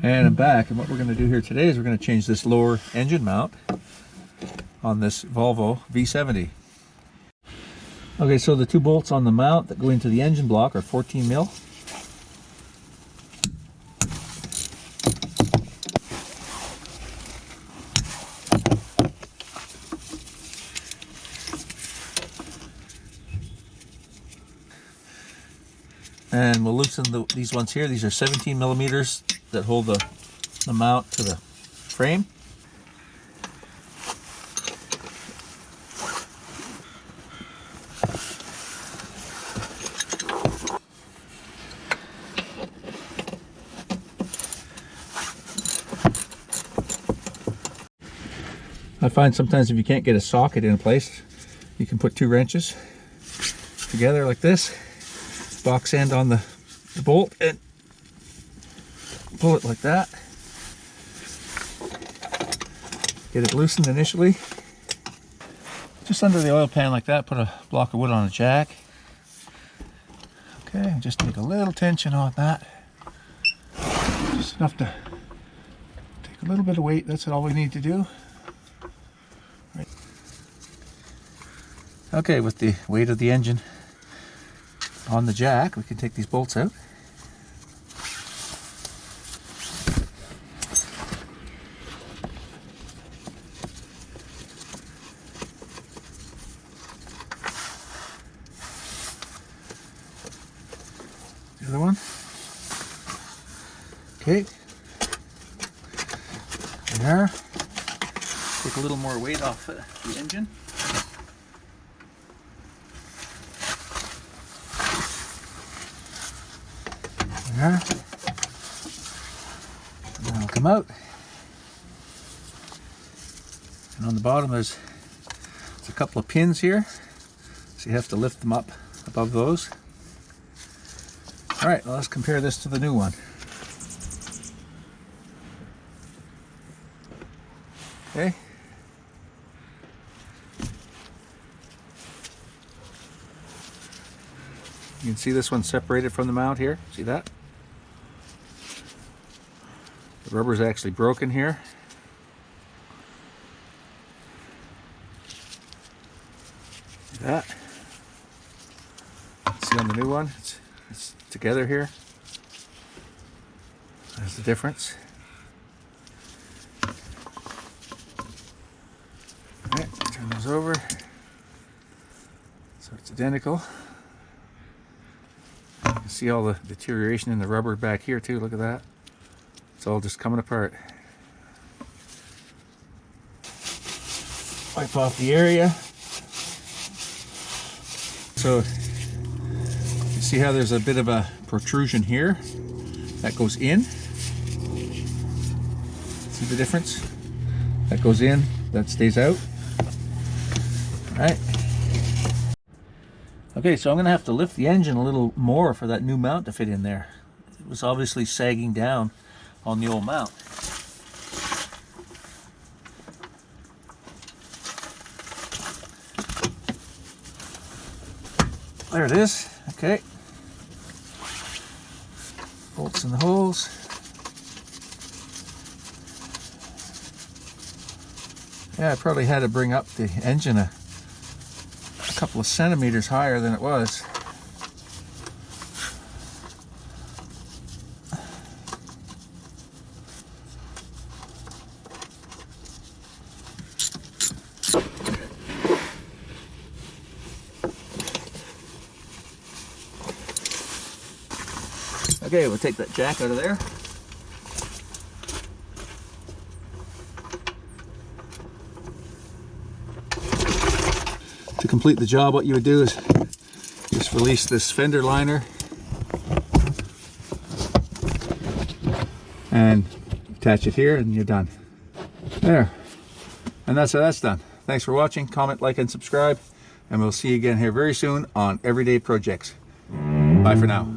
And I'm back, and what we're going to do here today is we're going to change this lower engine mount on this Volvo V70. Okay, so the two bolts on the mount that go into the engine block are 14 mil. And we'll loosen these ones here. These are 17 millimeters that hold the mount to the frame. I find sometimes if you can't get a socket in place, you can put two wrenches together like this, box end on the bolt, and pull it like that. Get it loosened initially. Just under the oil pan like that, put a block of wood on a jack. Okay, just take a little tension on that. Just enough to take a little bit of weight, that's all we need to do. Right. Okay, with the weight of the engine on the jack, we can take these bolts out. The other one. Okay. There. Take a little more weight off the engine. There. And then it'll come out. And on the bottom there's a couple of pins here, so you have to lift them up above those. Alright, well, let's compare this to the new one. Okay. You can see this one separated from the mount here. See that? The rubber is actually broken here. See that? See on the new one, it's together here. There's the difference. Alright, turn those over. So it's identical. You can see all the deterioration in the rubber back here too. Look at that. It's all just coming apart. Wipe off the area. So you see how there's a bit of a protrusion here that goes in. See the difference? That goes in, that stays out. All right. Okay, so I'm going to have to lift the engine a little more for that new mount to fit in there. It was obviously sagging down on the old mount. There it is. Okay. Bolts in the holes. Yeah, I probably had to bring up the engine a couple of centimeters higher than it was. Okay, we'll take that jack out of there. To complete the job, what you would do is just release this fender liner and attach it here and you're done. There. And that's how that's done. Thanks for watching. Comment, like, and subscribe. And we'll see you again here very soon on Everyday Projects. Bye for now.